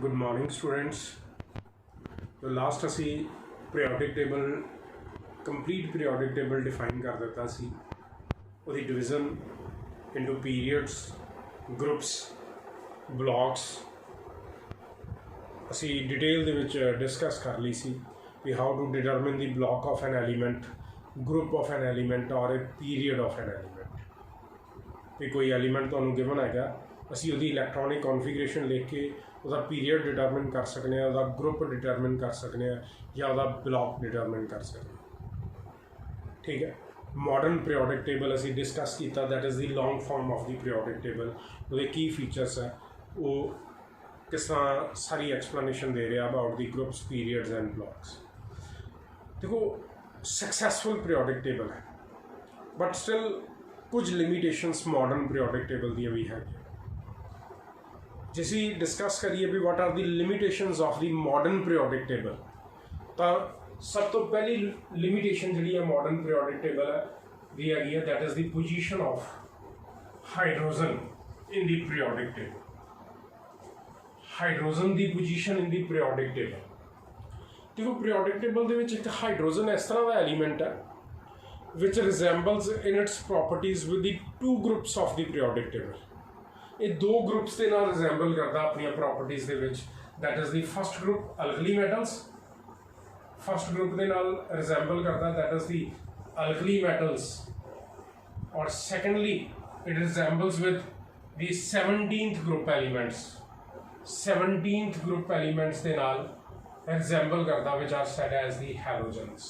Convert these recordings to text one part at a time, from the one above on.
Good morning students. तो last असी periodic table complete periodic table define कर दिता सी ਉਹਦੀ division into periods groups blocks असी डिटेल दे विच डिस्कस कर ली सी कि how to determine the block of an element group of an element और a period of an element भी कोई एलीमेंट तुहानूं गिवन हैगा असी उहदी इलैक्ट्रॉनिक कॉन्फिगरेशन लिख के ਉਹਦਾ पीरियड डिटरमिन कर सकते हैं, ਉਹਦਾ ग्रुप डिटरमिन कर सकते हैं या ਉਹਦਾ ब्लॉक डिटरमिन कर सकते हैं। ठीक है, मॉडर्न पीरियोडिक टेबल असी डिस्कस किया, that is the long form of the periodic table. ਉਹਦੇ की फीचर्स है वो किस तरह सारी एक्सप्लेनेशन दे रहा about the groups periods and blocks. देखो सक्सैसफुल पीरियोडिक टेबल है बट स्टिल कुछ लिमिटेशंस मॉडर्न पीरियोडिक टेबल दी भी है। जिसी डिस्कस करिए भी what are the limitations of the modern periodic table, तो सब तो पहली लिमिटेशन जी है मॉडर्न पीरियोडिक टेबल है दी है that is the position of hydrogen in the periodic table. Hydrogen दी position in the periodic table. देखो पीरियोडिक टेबल दे विच एक हाइड्रोजन इस तरह का एलीमेंट है which resembles in its properties with the two groups of the periodic table. ये दो ग्रुप्स के नाल रिजेंबल करता अपनी प्रॉपर्टीज दे विच, that is the first group alkali metals, first group के नाल रिजेंबल करता that is the alkali metals, और secondly it resembles with the 17th group elements. 17th group elements के नाल रिजेंबल करता which are said as the halogens.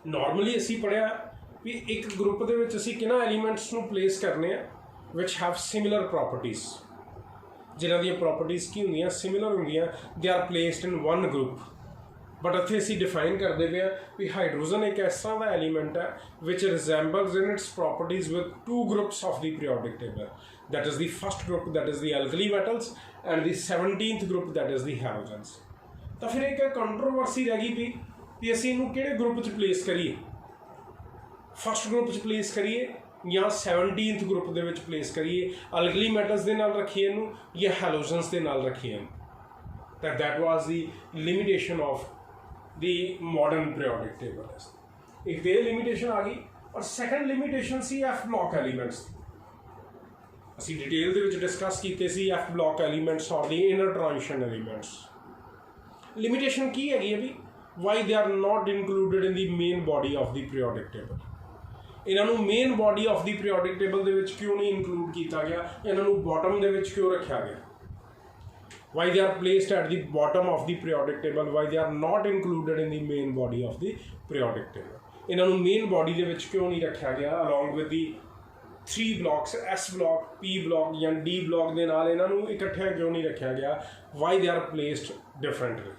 Normally असी पढ़िया भी एक ग्रुप दे विच असी किन्हां एलीमेंट्स नूं प्लेस करने विच हैव सिमिलर प्रॉपर्टीज, जिन्हां दी प्रॉपर्टीज की होंदियां सिमिलर होंदियां, they are placed in one group. But इत्थे असी डिफाइन करते पे भी हाइड्रोजन एक इस तरह का एलीमेंट है which resembles in its properties with two groups of the periodic table, that is the first group that is the alkali metals and the 17th group that is the halogens. तो फिर एक controversy रह गई भी असी इनू किहड़े group च प्लेस करिए, फर्स्ट ग्रुप च प्लेस करिए या 17th ग्रुप दे विच प्लेस करिए, अल्कली मेटल्स दे नाल रखिए इनू या हैलोजेंस दे नाल रखिए इनू। That was the limitation of the modern periodic table. एक तो ये लिमिटेशन आ गई, और सैकेंड लिमिटेशन सी एफ ब्लॉक एलीमेंट्स। असी डिटेल दे विच डिस्कस कीते सी एफ ब्लॉक एलीमेंट्स और the inner transition elements. Limitation की हैगी है भी why they are not included in the main body of the periodic table. इन्हों main body of the periodic table दे विच क्यों नहीं इंक्लूड किया गया, इन्हों बॉटम दे विच क्यों रखा गया, why they are placed at the bottom of the periodic table, why they are not included in the main body of the periodic table. इन्हों मेन बॉडी दे विच क्यों नहीं रखा गया along with the 3 blocks S block, P block या D block के नाल इन्हों इकट्ठे क्यों नहीं रखा गया, why they are placed differently.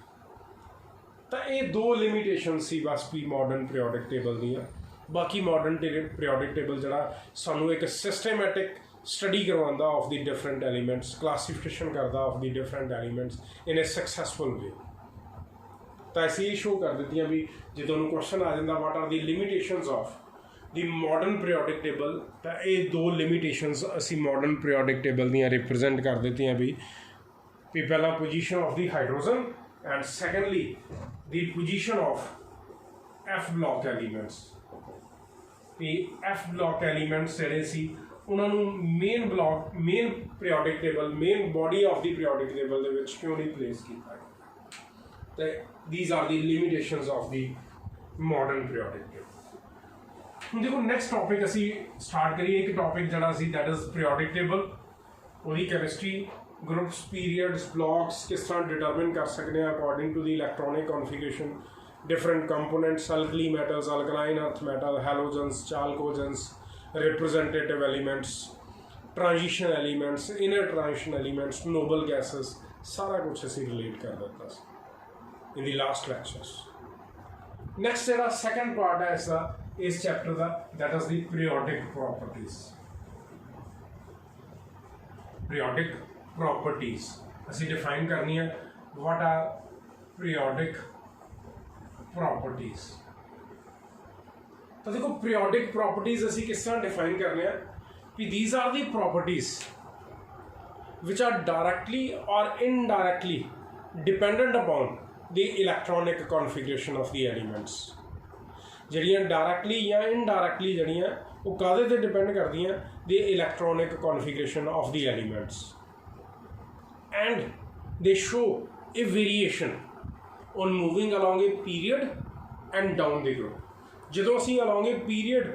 तो ये दो लिमिटेशन सी बस भी मॉडर्न पीरियोडिक टेबल दियाँ। बाकी मॉडर्न पीरियोडिक टेबल जरा सानू एक सिस्टमैटिक स्टडी करवाता of the different elements, classification करता of the different elements in a successful way. तो ऐसे ही शो कर दी भी जो तुहानूं क्वेश्चन आ जाता what are the limitations of the modern periodic table, तो ये दो लिमिटेशंस असी मॉडर्न पीरियोडिक टेबल दियां रिप्रजेंट कर दी भी पहला position of the hydrogen and secondly the position of F block elements. भी एफ ब्लॉक एलीमेंट्स जिहड़े सी उन्होंने main block main periodic table main body of the periodic table दे विच क्यों नहीं प्लेस किया गया। तो these are the limitations of the modern periodic table. हुण देखो नैक्सट टॉपिक असी स्टार्ट करिए। एक टॉपिक जिहड़ा सी दैट इज़ पीरियोडिक टेबल, वही केमिस्ट्री ग्रुप्स पीरियड्स ब्लॉक्स किस तरह डिटरमिन कर सकते हैं according to the electronic configuration, different components, alkali metals, alkaline earth metal, halogens, chalcogens, representative elements, transition elements, inner transition elements, noble gases, सारा कुछ असी relate कर देता in the last lectures. Next जो सैकेंड पार्ट है इसका इस chapter का that is the periodic properties. Periodic properties असी डिफाइन करनी है व्हाट आर पीरियोडिक प्रॉपर्टीज। तो देखो पीरियोडिक प्रॉपर्टीज असी किस तरह डिफाइन करने हैं भी these are the properties which are directly or indirectly dependent upon the electronic configuration of the elements. ਜਿਹੜੀਆਂ directly ਜਾਂ indirectly ਜਿਹੜੀਆਂ ਉਹ ਕਾਹਦੇ ਤੇ depend ਕਰਦੀਆਂ the electronic configuration of the elements, and they show a variation on moving along a period and down the group. ਜਦੋਂ ਅਸੀਂ along a period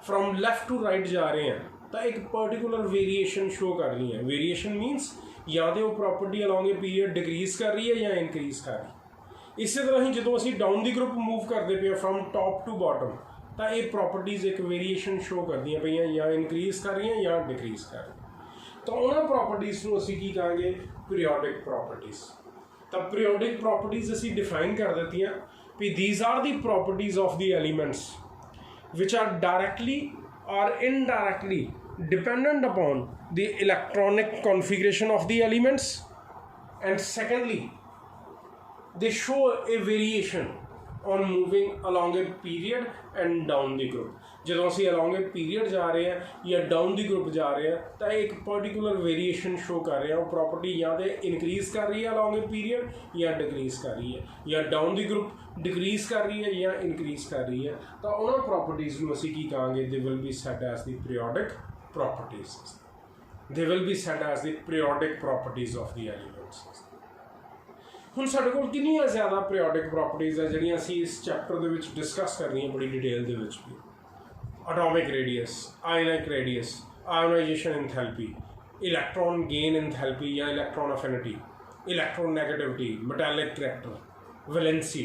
from left to right ਜਾ ਰਹੇ ਹਾਂ ਤਾਂ ਇੱਕ particular variation show ਕਰ ਰਹੀ ਹੈ. Variation means ਜਾਂ ਤੇ ਉਹ property along a period decrease ਕਰ ਰਹੀ ਹੈ ਜਾਂ increase ਕਰ ਰਹੀ ਹੈ. ਇਸੇ ਤਰ੍ਹਾਂ ਹੀ ਜਦੋਂ ਅਸੀਂ down the group move ਕਰਦੇ ਪਏ from top to bottom ਤਾਂ ਇਹ properties ਇੱਕ variation show ਕਰਦੀਆਂ ਪਈਆਂ ਜਾਂ increase ਕਰ ਰਹੀਆਂ ਜਾਂ decrease ਕਰ ਰਹੀਆਂ. ਤਾਂ ਉਹਨਾਂ properties ਨੂੰ ਅਸੀਂ ਕੀ ਕਹਾਂਗੇ? Periodic properties. ਤਾਂ periodic properties ਅਸੀਂ define ਕਰ ਦਿੱਤੀਆਂ ਵੀ these are the properties of the elements which are directly or indirectly dependent upon the electronic configuration of the elements, and secondly they show a variation on moving along a period and down the group. ਜਦੋਂ ਅਸੀਂ along a period ਜਾ ਰਹੇ ਹਾਂ ਜਾਂ down the group ਜਾ ਰਹੇ ਹਾਂ ਤਾਂ ਇੱਕ particular variation show ਕਰ ਰਿਹਾ ਉਹ property ਜਾਂ ਤੇ increase ਕਰ ਰਹੀ ਹੈ along a period ਜਾਂ decrease ਕਰ ਰਹੀ ਹੈ ਜਾਂ down the group decrease ਕਰ ਰਹੀ ਹੈ ਜਾਂ increase ਕਰ ਰਹੀ ਹੈ ਤਾਂ ਉਹਨਾਂ properties ਨੂੰ ਅਸੀਂ ਕੀ ਕਹਾਂਗੇ? They will be said as the periodic properties. They will be said as the periodic properties of the elements. ਹੁਣ ਸਾਡੇ ਕੋਲ ਕਿੰਨੀਆਂ ਜ਼ਿਆਦਾ periodic properties ਹੈ ਜਿਹੜੀਆਂ ਅਸੀਂ ਇਸ ਚੈਪਟਰ ਦੇ ਵਿੱਚ ਡਿਸਕਸ ਕਰਨੀਆਂ ਬੜੀ ਡਿਟੇਲ ਦੇ ਵਿੱਚ ਵੀ. Atomic radius, ionic radius, ionization enthalpy, electron gain enthalpy या electron affinity, electron negativity, metallic character, valency,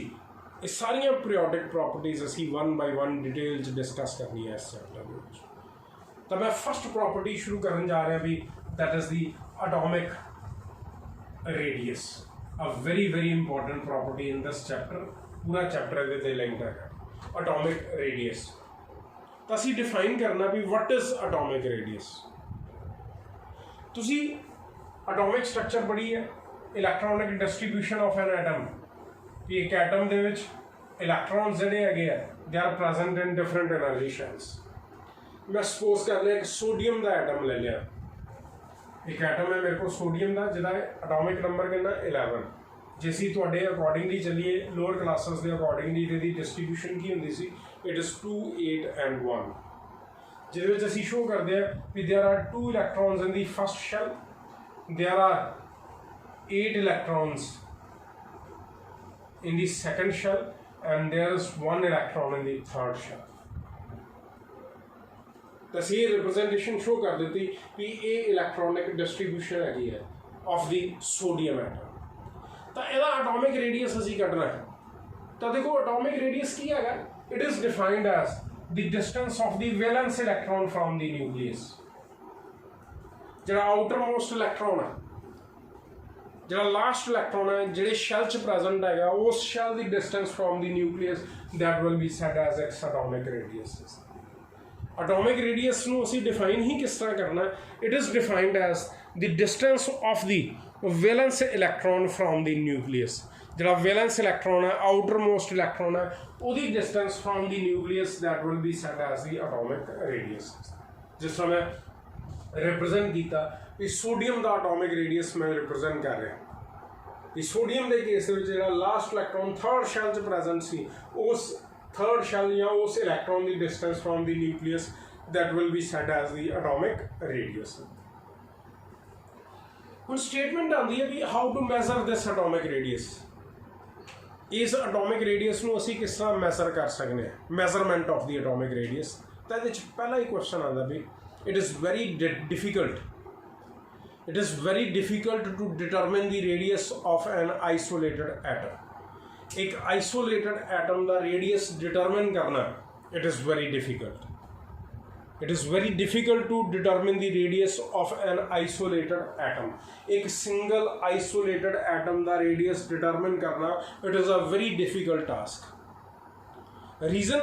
ये सारियां periodic properties ਅਸੀਂ one by one डिटेल च डिस्कस करनी है इस चैप्टर ਦੇ ਵਿੱਚ. ਤਾਂ मैं फर्स्ट property शुरू करने जा रहा भी, that is the atomic radius, a very very important property in this chapter. पूरा चैप्टर ਇਹਦੇ ਤੇ ਲਿੰਕ ਹੈ. atomic radius ਤਾਂ ਅਸੀਂ डिफाइन करना भी what is atomic radius. ਤੁਸੀਂ atomic structure ਪੜ੍ਹੀ ਹੈ, electronic distribution of an atom, ਕਿ ਇੱਕ ਐਟਮ ਦੇ ਵਿੱਚ ਇਲੈਕਟ੍ਰੋਨਸ ਜਿਹੜੇ ਹੈਗੇ ਆ they are present in different energy shells. मैं सपोज कर लिया एक सोडियम का एटम ले लिया, एक एटम है मेरे को सोडियम का जिहदा एटॉमिक नंबर कितना 11. जे असीं तुहाडे अकॉर्डिंगली चलीए लोअर क्लासेस के अकॉर्डिंगली इहदी डिस्ट्रीब्यूशन की हुंदी सी, इट इज़ 2 8 and 1, जिहदे विच असीं शो करदे आ भी there are 2 electrons in the first shell, there are 8 electrons in the second shell, and there is 1 electron in the third shell. तो ये रिप्रेजेंटेशन शो कर देती कि ये इलेक्ट्रॉनिक डिस्ट्रीब्यूशन है ऑफ द सोडियम एटम. तो यदा एटॉमिक रेडियस असी कढ़ना है तो देखो एटॉमिक रेडियस की है, it is defined as the distance of the valence electron from the nucleus. जो आउटर मोस्ट इलेक्ट्रॉन है, जो लास्ट इलेक्ट्रॉन है जो शैल च प्रेजेंट है, उस शैल की distance from the nucleus that will be said as its atomic radius. Atomic radius ਨੂੰ ਅਸੀਂ डिफाइन ही किस तरह करना है? It is defined as the distance of the valence electron from the nucleus. जो वैलेंस इलेक्ट्रॉन है, आउटर मोस्ट इलेक्ट्रॉन है, उसकी distance from the nucleus that will be said as the atomic radius. जिस तरह मैं रिप्रेजेंट किया कि sodium का एटॉमिक रेडियस मैं रिप्रेजेंट कर रहा कि सोडियम के केस में जो लास्ट इलेक्ट्रॉन थर्ड शैल च प्रेजेंट सी, उस थर्ड शैल या उस इलेक्ट्रॉन की distance from the nucleus that will be said as the atomic radius. हुण स्टेटमेंट आती है कि how to measure this atomic radius. इस एटॉमिक रेडियस को असी किस तरह मैजर कर सकते हैं, measurement of the atomic radius. तो ये पहला ही क्वेश्चन आता भी it is very difficult, it is very difficult to determine the radius of an isolated atom. एक आइसोलेटेड एटम का रेडियस डिटरमिन करना it is very difficult. It is very difficult to determine the radius of an isolated atom. एक single isolated atom का radius determine करना it is a very difficult task. Reason,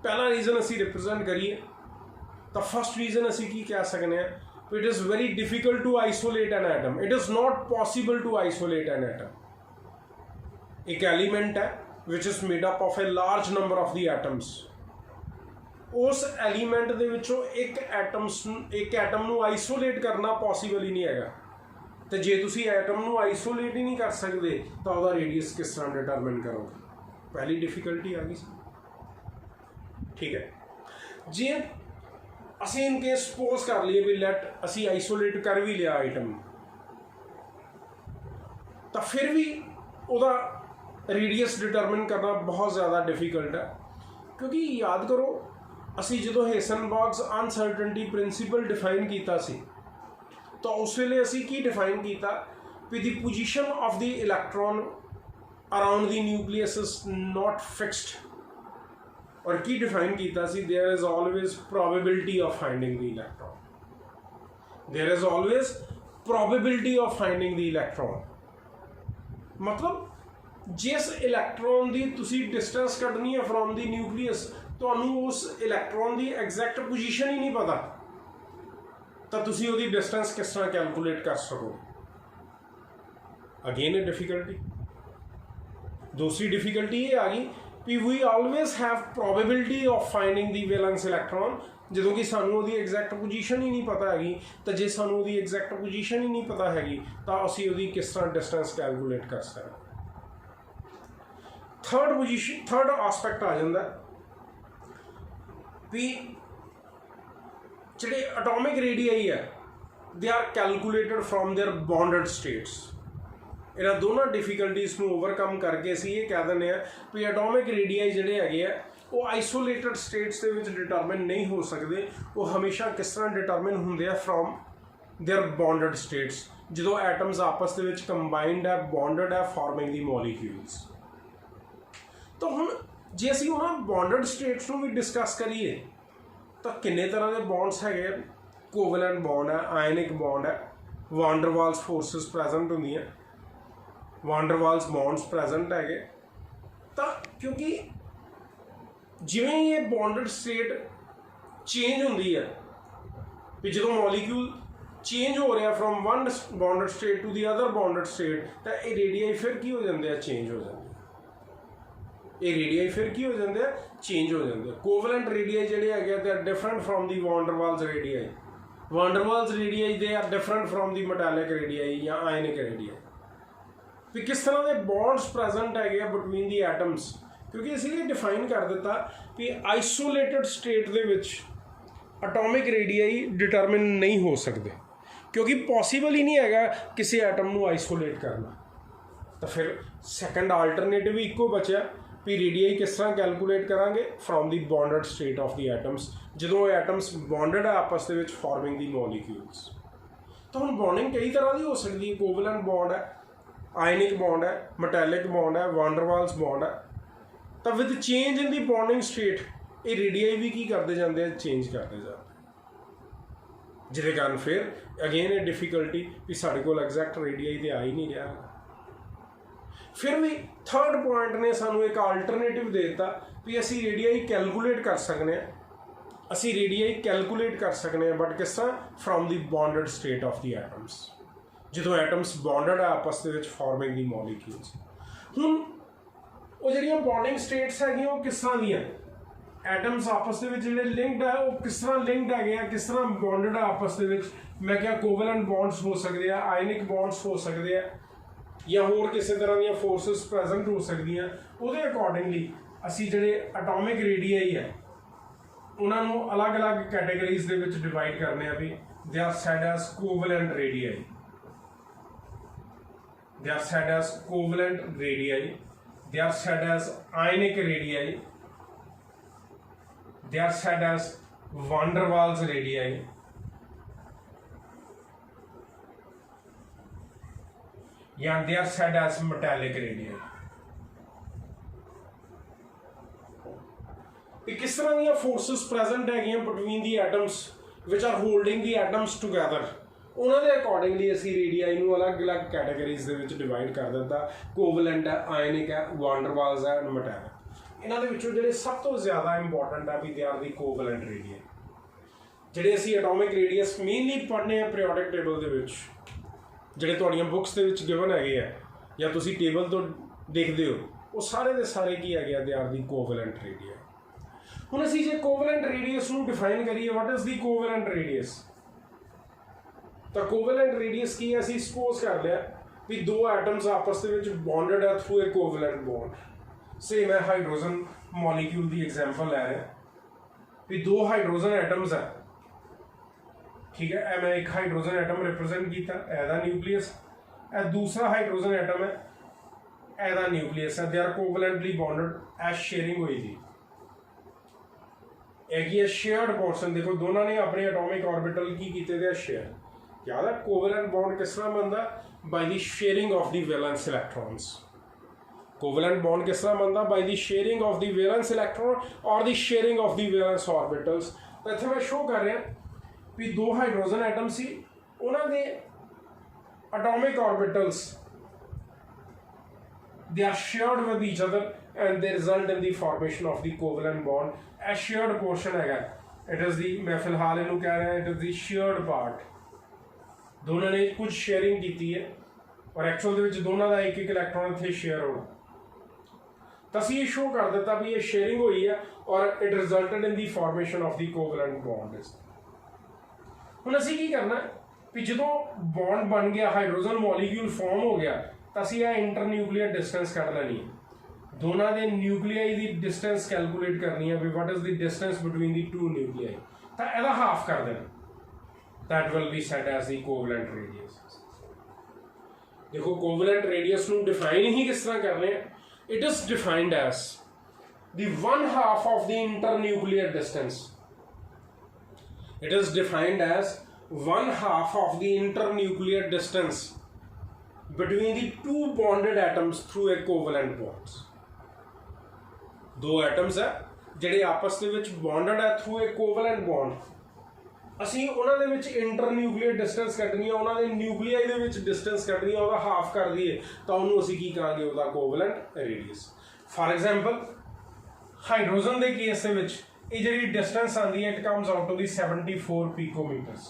पहला reason असी represent करिए तो first reason असी की कह सकते हैं, it is very difficult to isolate an atom. It is not possible to isolate an atom. एक एलिमेंट है which is made up of a large number of the atoms. उस एलीमेंट दे विचों एक एटम नू आइसोलेट करना possible ही नहीं है. तो जे तुसी एटम नू आइसोलेट ही नहीं कर सकते तो वह रेडियस किस तरह डिटरमिन करोगे? पहली डिफिकल्टी आ गई। ठीक है, जे असी इन केस सपोज कर लिए भी लैट असी आइसोलेट कर भी लिया आइटम, तो फिर भी उदा रेडियस डिटरमिन करना बहुत ज़्यादा डिफिकल्ट है। क्योंकि याद करो असी जो हेसनबर्ग्स अनसर्टनटी प्रिंसीपल डिफाइन किया सी, तो उस वेले असी की डिफाइन किया भी the position of the electron around the nucleus is not fixed, और की डिफाइन किया सी there is always probability of finding the electron, there is always probability of finding the electron. मतलब जिस इलैक्ट्रॉन की तुसी डिस्टेंस कढ़नी है फ्रॉम द न्यूक्लियस, तो उस इलैक्ट्रॉन की एग्जैक्ट पोजीशन ही नहीं पता, तो तुसी उसकी डिस्टेंस किस तरह कैलकुलेट कर सकोगे? Again a difficulty. दूसरी डिफिकल्टी ये आ गई कि we always have probability of finding the valence electron, जो कि सानू उसकी एग्जैक्ट पोजीशन ही नहीं पता हैगी, तो जे सानू उसकी एग्जैक्ट पोजीशन ही नहीं पता हैगी तो असी उसकी किस तरह डिस्टेंस कैलकुलेट कर सकते। थर्ड आस्पेक्ट आ जाता भी ਜਿਹੜੇ एटॉमिक रेडियाई है they are calculated from their bonded states. इन्हां दोनों डिफिकल्टीज़ को ओवरकम करके असीं ये कह दिंदे हैं भी एटॉमिक रेडियाई जिहड़े हैगे आ वो आइसोलेटेड स्टेट्स दे विच डिटरमिन नहीं हो सकते, वो हमेशा किस तरह डिटरमिन होंदे आ फ्रॉम देयर बॉन्डेड स्टेट्स, जो एटम्स आपस दे विच कंबाइंड है, बॉन्डेड है, फॉर्मिंग दी मॉलीक्यूल्स। तो हुण जे असीं उन्हां बॉन्डेड स्टेट्स नूं भी डिस्कस करिए तो किन्ने तरह के बॉन्ड्स है, कोवलेंट बॉन्ड है, आयनिक बॉन्ड है, वांडरवाल्स फोर्सेस प्रेजेंट होंदियां, वांडरवाल्स बॉन्ड्स प्रेजेंट है। तो क्योंकि जिवें ये बॉन्डेड स्टेट चेंज होंदी है भी जो मॉलीक्यूल चेंज हो रहा from one bonded state to the other bonded state, तो ये रेडियाई फिर की हो जाते हैं, चेंज हो जाते हैं। ये रेडियाई फिर की हो जाते हैं, चेंज हो जाते हैं। कोवलेंट रेडियाई जिहड़े हैगे they are different from the van der Waals radii, van der Waals radii they are different from the metallic radii या आयनिक रेडियाई। भी किस तरह के बॉन्ड्स प्रेजेंट है बिटवीन दी एटम्स, क्योंकि इसलिए डिफाइन कर दिता कि आइसोलेटेड स्टेट दे विच एटॉमिक रेडियाई डिटरमिन नहीं हो सकते, क्योंकि पॉसीबल ही नहीं है किसी एटम को आइसोलेट करना। तो फिर सैकेंड आल्टरनेटिव ही इको बचा भी रेडियाई किस तरह कैलकुलेट करांगे from the bonded state of the atoms, जो एटम्स बॉन्डेड है आपस के फॉर्मिंग दी मॉलीक्यूल्स। तो हम बॉन्डिंग कई तरह की हो सकती है, कोवलेंट बॉन्ड है, आयनिक बॉन्ड है, मेटालिक बॉन्ड है, वांडरवाल्स बॉन्ड है। तो with change in the bonding state ये रेडियाई भी की करते जाते हैं, चेंज करते जाते हैं, जिसके कारण फिर अगेन ये डिफिकल्टी भी साढ़े को एग्जैक्ट रेडियाई तो आ ही नहीं रहा। फिर भी थर्ड पॉइंट ने सानू एक आल्टरनेटिव दे दिता भी असी रेडियाई कैलकुलेट कर सकते हैं, असी रेडियाई कैलकुलेट कर सकते हैं, बट किस तरह from the bonded state of the atoms, जो एटम्स बॉन्डेड है आपस के फॉर्मिंग दी मॉलीक्यूल्स। हुण वो जिहड़ियां बॉन्डिंग स्टेट्स है वो किस तरह दी एटम्स आपस के जिहड़े लिंक्ड है वो किस तरह लिंक्ड है, किस तरह बॉन्डेड है आपस के। मैं क्या कोवलेंट बॉन्ड्स हो सकते हैं, आयनिक बॉन्ड्स हो सकते हैं, या होर किसी तरह दी फोर्सेस प्रेजेंट हो सकती हैं। उहदे अकॉर्डिंगली असी जिहड़े एटॉमिक रेडियाई है उन्होंने अलग अलग कैटेगरीज दे विच डिवाइड करने भी। They are said as covalent radii, they are said as covalent radii, they are said as ionic radii, they are said as van der Waals radii, या they are said as metallic radii. किस तरह दी forces present है between the atoms which are holding the atoms together, उन्होंने accordingly असी radii नूं अलग अलग कैटेगरीज दे विच डिवाइड कर दिता। कोवलेंट है, आयनिक है, वांडरवाल्स है, मेटालिक। इन्हां दे विचों जिहड़े सब तो ज़्यादा इंपॉर्टेंट है भी they are the covalent radii. जिहड़े असी एटॉमिक रेडियस मेनली पढ़ने पीरियोडिक टेबल दे विच, जिहड़े तुहाड़ियां बुक्स दे विच गिवन हैगे आ या तुसी टेबल तो देखते हो, वो सारे दे सारे की है they are the covalent radii. हुण असीं जे कोवलेंट रेडियस नूं डिफाइन करिए, what is the covalent radius? ਤਾਂ ਕੋਵੈਲੈਂਟ ਰੇਡੀਅਸ ਕੀ ਹੈ, ਅਸੀਂ ਸਪੋਜ਼ ਕਰ ਲਿਆ ਵੀ ਦੋ ਐਟਮਸ ਆਪਸ ਦੇ ਵਿੱਚ ਬੌਂਡਡ ਹੈ ਥਰੂ ਏ ਕੋਵੈਲੈਂਟ ਬੌਂਡ। ਸੇ ਮੈਂ ਹਾਈਡਰੋਜਨ ਮੋਲੀਕਿਊਲ ਦੀ ਐਗਜ਼ਾਮਪਲ ਲੈ ਰਿਹਾ ਵੀ ਦੋ ਹਾਈਡਰੋਜਨ ਐਟਮਸ ਹੈ, ठीक है। मैं एक हाइड्रोजन एटम रिप्रेजेंट किया, एदा न्यूक्लियस, ए दूसरा हाइड्रोजन एटम है, एदा न्यूक्लियस है। They are covalently bonded as sharing हुई थी। एक ये शेयर्ड पोर्शन, देखो दोनों ने अपने एटॉमिक ऑर्बिटल की कीते थे शेयर। याद है कोवैलेंट बॉन्ड किस तरह बनता, by the sharing of the valence electrons. Covalent bond किस तरह बनता, by the sharing of the valence electron और the sharing of the valence orbitals. तो इत्थे मैं शो कर रहा भी दो हाइड्रोजन एटम सी, उन्होंने atomic orbitals they are shared with each other and they result in the formation of the covalent bond। a shared portion है, it is the, मैं फिलहाल इन्हों कह रहा है, it is the shared part। दोनों ने कुछ शेयरिंग की है और एक्चुअल ਦੇ ਵਿੱਚ ਦੋਨਾਂ ਦਾ ਇੱਕ ਇੱਕ ਇਲੈਕਟ੍ਰੋਨ ਇੱਥੇ ਸ਼ੇਅਰ ਹੋਣਾ। ਤਾਂ ਅਸੀਂ ਇਹ ਸ਼ੋ ਕਰ ਦਿੱਤਾ ਵੀ ਇਹ ਸ਼ੇਅਰਿੰਗ ਹੋਈ ਹੈ ਔਰ it ਰਿਜ਼ਲਟਡ in the formation of the ਕੋਵੈਲੈਂਟ bond. ਹੁਣ ਅਸੀਂ ਕੀ ਕਰਨਾ ਵੀ ਜਦੋਂ ਬੌਂਡ ਬਣ ਗਿਆ, ਹਾਈਡਰੋਜਨ ਮੋਲੀਕਿਊਲ ਫਾਰਮ ਹੋ ਗਿਆ, ਤਾਂ ਅਸੀਂ ਇਹ ਇੰਟਰਨਿਊਕਲੀਅਰ ਡਿਸਟੈਂਸ ਕੱਢ ਲੈਣੀ ਹੈ। ਦੋਨਾਂ ਦੇ ਨਿਊਕਲੀਆਈ ਦੀ ਡਿਸਟੈਂਸ ਕੈਲਕੂਲੇਟ ਕਰਨੀ ਹੈ ਵੀ what is the distance between the two nuclei. ਤਾਂ ਇਹਦਾ ਹਾਫ ਕਰ ਦੇਣਾ, that will be set as the covalent radius। देखो कोवैलेंट रेडियस ਨੂੰ डिफाइन ही किस तरह कर रहे हैं, it is defined as the 1/2 of the internuclear distance। it is defined as 1/2 of the internuclear distance between the two bonded atoms through a covalent bonds। दो atoms है ਜਿਹੜੇ ਆਪਸ ਦੇ ਵਿੱਚ bonded ਹੈ through a covalent bond। ਅਸੀਂ ਉਹਨਾਂ ਦੇ ਵਿੱਚ ਇੰਟਰਨਿਊਕਲੀਅਰ ਡਿਸਟੈਂਸ ਕੱਢਣੀ ਹੈ, ਉਹਨਾਂ ਦੇ ਨਿਊਕਲੀਆਈ ਦੇ ਵਿੱਚ ਡਿਸਟੈਂਸ ਕੱਢਣੀ ਹੈ, ਉਹਦਾ ਹਾਫ ਕਰ ਦਈਏ ਤਾਂ ਉਹਨੂੰ ਅਸੀਂ ਕੀ ਕਰਾਂਗੇ, ਉਹਦਾ ਕੋਵੈਲੈਂਟ ਰੇਡੀਅਸ। ਫਾਰ ਐਗਜ਼ਾਮਪਲ ਹਾਈਡਰੋਜਨ ਦੇ ਕੇਸ ਦੇ ਵਿੱਚ ਇਹ ਜਿਹੜੀ ਡਿਸਟੈਂਸ ਆਉਂਦੀ ਹੈ, ਇਟ ਕਮਸ ਆਊਟ ਟੂ ਦੀ 74 ਪਿਕੋਮੀਟਰਸ।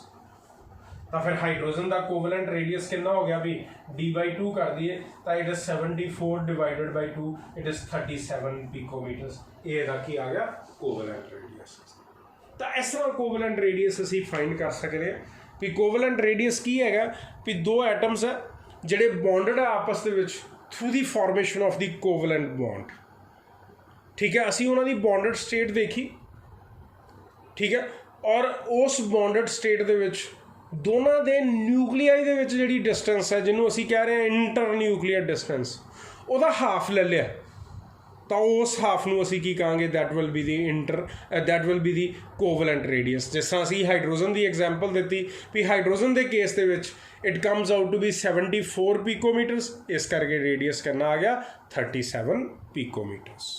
ਤਾਂ ਫਿਰ ਹਾਈਡਰੋਜਨ ਦਾ ਕੋਵੈਲੈਂਟ ਰੇਡੀਅਸ ਕਿੰਨਾ ਹੋ ਗਿਆ ਵੀ d/2 ਕਰ ਦਈਏ ਤਾਂ it is 74 divided by 2, it is 37 picometres. ਇਹ ਇਹਦਾ ਕੀ ਆ ਗਿਆ, ਕੋਵੈਲੈਂਟ ਰੇਡੀਅਸ। ਤਾਂ ਇਸ ਤਰ੍ਹਾਂ ਕੋਵੈਲੈਂਟ ਰੇਡੀਅਸ ਅਸੀਂ ਫਾਈਂਡ ਕਰ ਸਕਦੇ ਹਾਂ ਵੀ ਕੋਵੈਲੈਂਟ ਰੇਡੀਅਸ ਕੀ ਹੈਗਾ ਵੀ ਦੋ ਐਟਮਸ ਹੈ ਜਿਹੜੇ ਬੌਂਡਡ ਹੈ ਆਪਸ ਦੇ ਵਿੱਚ through the formation of the ਕੋਵੈਲੈਂਟ bond. ਠੀਕ ਹੈ, ਅਸੀਂ ਉਹਨਾਂ ਦੀ ਬੌਂਡਡ ਸਟੇਟ ਦੇਖੀ, ਠੀਕ ਹੈ, ਔਰ ਉਸ ਬੌਂਡਡ ਸਟੇਟ ਦੇ ਵਿੱਚ ਦੋਨਾਂ ਦੇ ਨਿਊਕਲੀਆਈ ਦੇ ਵਿੱਚ ਜਿਹੜੀ ਡਿਸਟੈਂਸ ਹੈ, ਜਿਹਨੂੰ ਅਸੀਂ ਕਹਿ ਰਹੇ ਹਾਂ ਇੰਟਰਨਿਊਕਲੀਅਰ ਡਿਸਟੈਂਸ, ਉਹਦਾ ਹਾਫ ਲੈ ਲਿਆ ਤਾਂ ਉਸ ਹਾਫ ਨੂੰ ਅਸੀਂ ਕੀ ਕਹਾਂਗੇ, that will be the covalent radius। ਜਿਸ ਤਰ੍ਹਾਂ ਅਸੀਂ ਹਾਈਡਰੋਜਨ ਦੀ ਐਗਜ਼ਾਮਪਲ ਦਿੱਤੀ ਵੀ ਹਾਈਡਰੋਜਨ ਦੇ ਕੇਸ ਦੇ ਵਿੱਚ it comes out to be 74 ਪਿਕੋਮੀਟਰਸ, ਇਸ ਕਰਕੇ ਰੇਡੀਅਸ ਕਿੰਨਾ ਆ ਗਿਆ, 37 ਪਿਕੋਮੀਟਰਸ।